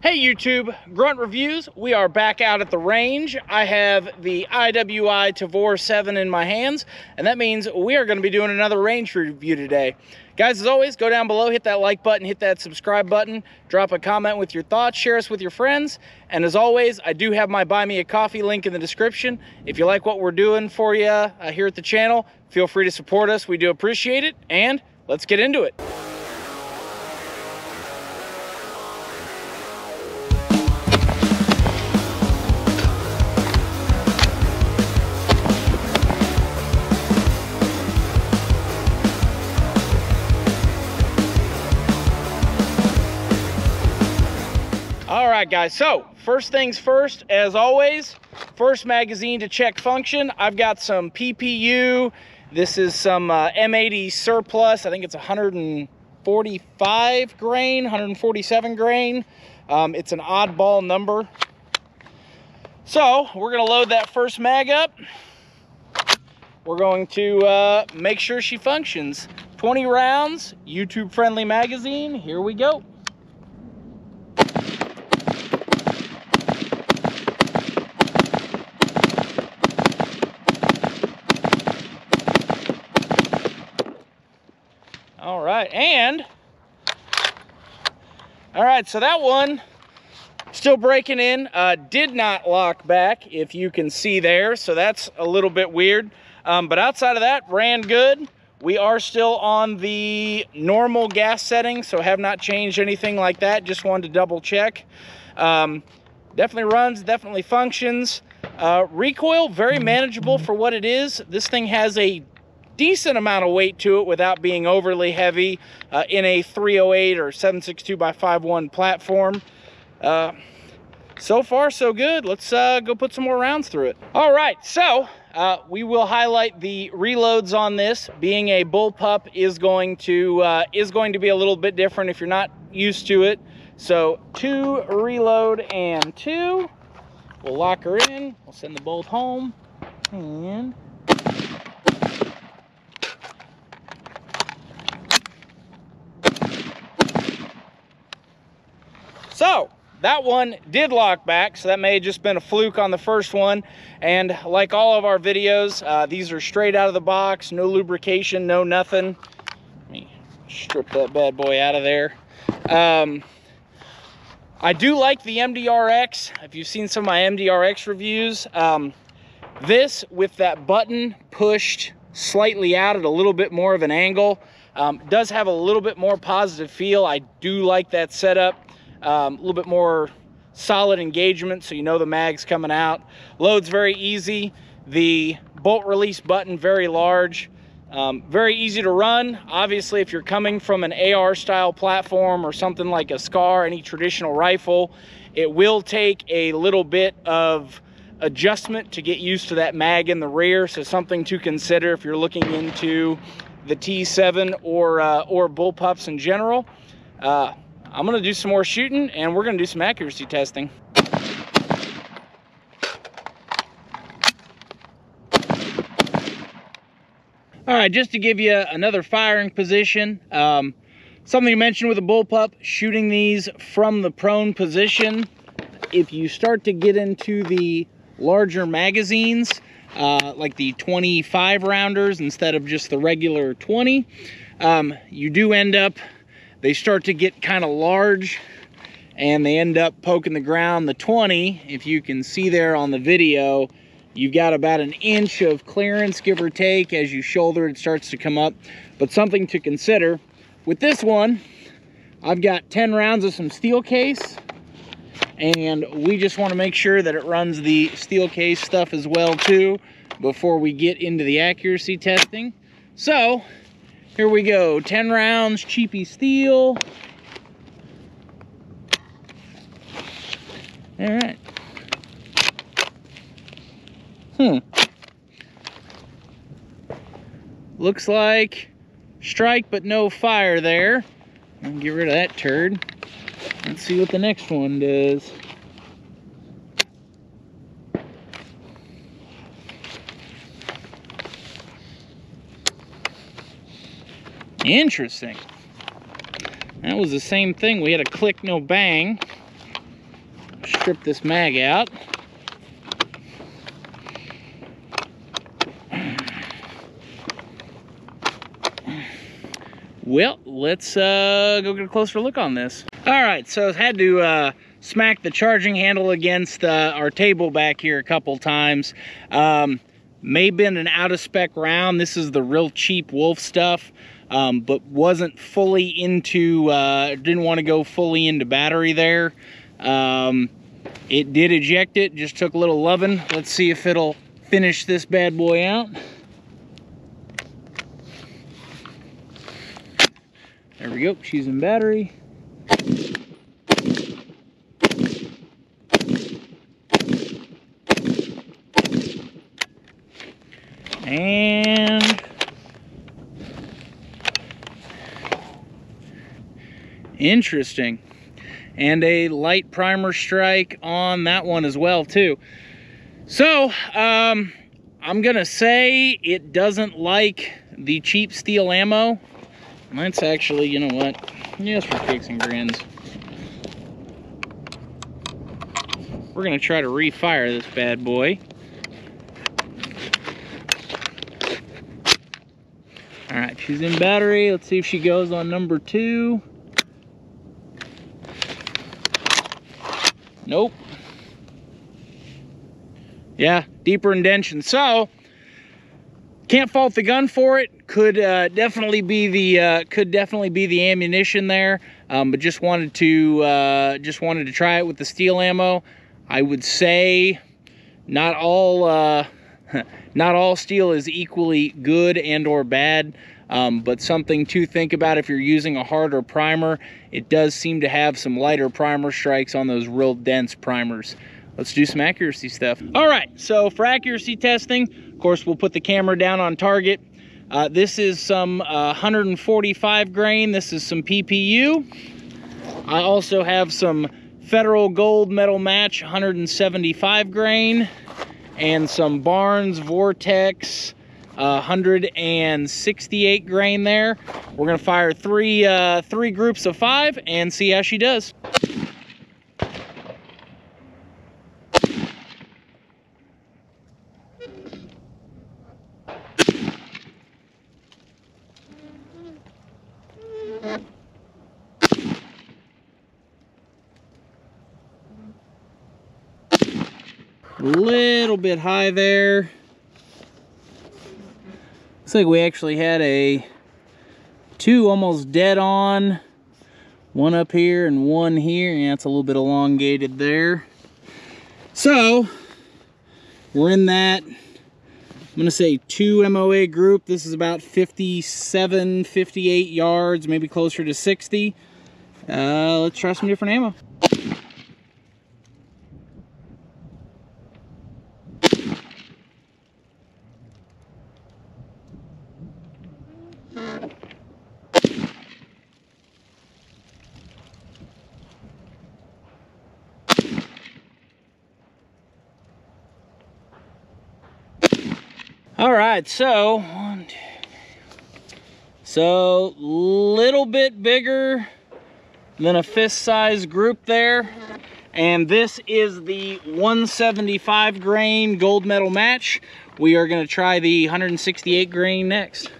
Hey YouTube, Grunt Reviews. We are back out at the range. I have the IWI Tavor 7 in my hands, and that means we are going to be doing another range review today. Guys, as always, go down below, hit that like button, hit that subscribe button, drop a comment with your thoughts, share us with your friends, and as always, I do have my Buy Me a Coffee link in the description. If you like what we're doing for you here at the channel, feel free to support us. We do appreciate it, and let's get into it. All right, guys, so first things first, as always, first magazine to check function. I've got some PPU. This is some M80 surplus. I think it's 145 grain, 147 grain. It's an oddball number. So we're gonna load that first mag up. We're going to make sure she functions. 20 rounds, YouTube friendly magazine. Here we go. All right, so that one still breaking in, did not lock back, if you can see there, so that's a little bit weird, but outside of that, ran good. We are still on the normal gas setting, so have not changed anything like that. Just wanted to double check. Definitely runs, definitely functions. Recoil, very manageable for what it is. This thing has a decent amount of weight to it without being overly heavy in a 308 or 762x51 platform. So far so good. Let's go put some more rounds through it. All right, so we will highlight the reloads on this. Being a bullpup is going to be a little bit different if you're not used to it. So 2 reload and 2. We'll lock her in. We'll send the bolt home and so that one did lock back, so that may have just been a fluke on the first one. And like all of our videos, these are straight out of the box, no lubrication, no nothing. Let me strip that bad boy out of there. I do like the MDRX. If you've seen some of my MDRX reviews, this with that button pushed slightly out at a little bit more of an angle, does have a little bit more positive feel. I do like that setup. A little bit more solid engagement, so you know the mag's coming out. Loads very easy. The bolt release button very large, very easy to run. Obviously, if you're coming from an AR style platform or something like a SCAR, any traditional rifle, it will take a little bit of adjustment to get used to that mag in the rear. So something to consider if you're looking into the T7 or bullpups in general. I'm gonna do some more shooting and we're gonna do some accuracy testing. All right, just to give you another firing position, something to mention with a bullpup, shooting these from the prone position. If you start to get into the larger magazines, like the 25 rounders instead of just the regular 20, you do end up, they start to get kind of large and they end up poking the ground. The 20, if you can see there on the video, you've got about an inch of clearance, give or take. As you shoulder, it starts to come up. But something to consider, with this one, I've got 10 rounds of some steel case, and we just want to make sure that it runs the steel case stuff as well too before we get into the accuracy testing. So here we go, 10 rounds, cheapy steel. All right. Looks like strike but no fire there. I'll get rid of that turd. Let's see what the next one does. Interesting. That was the same thing. We had a click, no bang. strip this mag out. Well, let's go get a closer look on this. All right, so I had to smack the charging handle against our table back here a couple times. May have been an out-of-spec round. This is the real cheap Wolf stuff, but wasn't fully into, didn't want to go fully into battery there. It did eject it, just took a little loving. Let's see if it'll finish this bad boy out. There we go, she's in battery. And interesting. And a light primer strike on that one as well too. So I'm gonna say it doesn't like the cheap steel ammo. Let's actually, you know what, just for kicks and grins, we're gonna try to refire this bad boy. All right, she's in battery. Let's see if she goes on number 2. Nope. Yeah, deeper indention. So can't fault the gun for it. Could definitely be the ammunition there. But just wanted to try it with the steel ammo. I would say not all steel is equally good and or bad. But something to think about if you're using a harder primer. It does seem to have some lighter primer strikes on those real dense primers. Let's do some accuracy stuff. All right, so for accuracy testing, of course, we'll put the camera down on target. This is some 145 grain. This is some PPU. I also have some Federal Gold Metal Match 175 grain and some Barnes Vortex 168 grain there. We're gonna fire three groups of 5 and see how she does. A little bit high there. Looks like we actually had a 2 almost dead on. One up here and one here. Yeah, it's a little bit elongated there. So we're in that, I'm gonna say 2 MOA group. This is about 57, 58 yards, maybe closer to 60. Let's try some different ammo. All right, so little bit bigger than a fist-sized group there, and this is the 175 grain gold metal match. We are going to try the 168 grain next.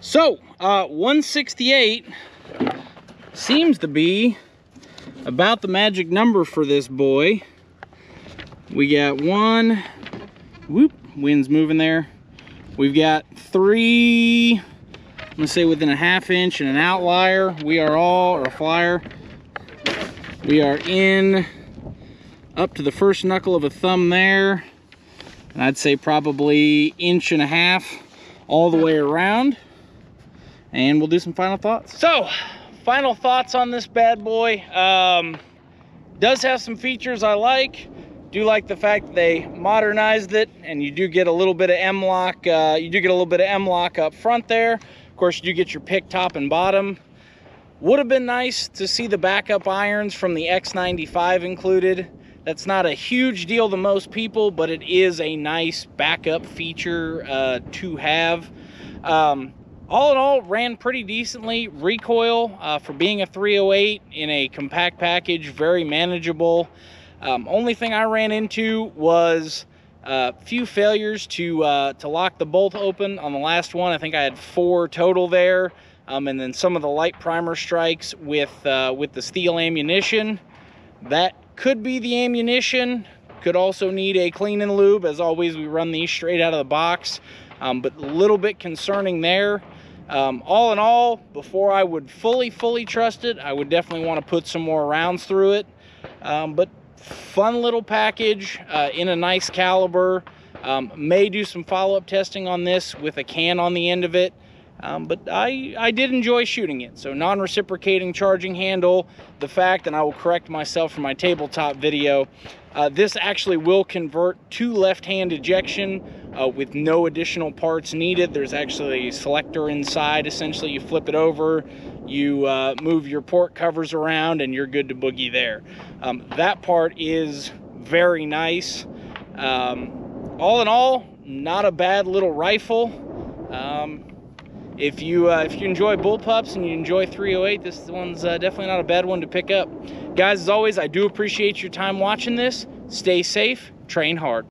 So, 168 seems to be about the magic number for this boy. We got 1, whoop, wind's moving there. We've got 3, I'm gonna say within a ½ inch and an outlier. We are all, or a flyer, we are in up to the first knuckle of a thumb there. And I'd say probably 1.5 inches all the way around. And we'll do some final thoughts. So, final thoughts on this bad boy. Does have some features I like. Do like the fact that they modernized it, and you do get a little bit of M-lock. You do get a little bit of M-lock up front there. Of course, you do get your pick top and bottom. Would have been nice to see the backup irons from the X95 included. That's not a huge deal to most people, but it is a nice backup feature to have. All in all, ran pretty decently. Recoil, for being a 308 in a compact package, very manageable. Only thing I ran into was a few failures to lock the bolt open on the last one. I think I had 4 total there. And then some of the light primer strikes with the steel ammunition. That could be the ammunition. Could also need a clean and lube. As always, we run these straight out of the box. But a little bit concerning there. All in all, before I would fully trust it, I would definitely want to put some more rounds through it. But fun little package in a nice caliber. May do some follow-up testing on this with a can on the end of it. But I did enjoy shooting it. So non-reciprocating charging handle, the fact, and I will correct myself from my tabletop video, this actually will convert to left-hand ejection with no additional parts needed. There's actually a selector inside. Essentially, you flip it over, you move your port covers around, and you're good to boogie there. That part is very nice. All in all, not a bad little rifle. If you enjoy bullpups and you enjoy 308, this one's definitely not a bad one to pick up. Guys, as always, I do appreciate your time watching this. Stay safe, train hard.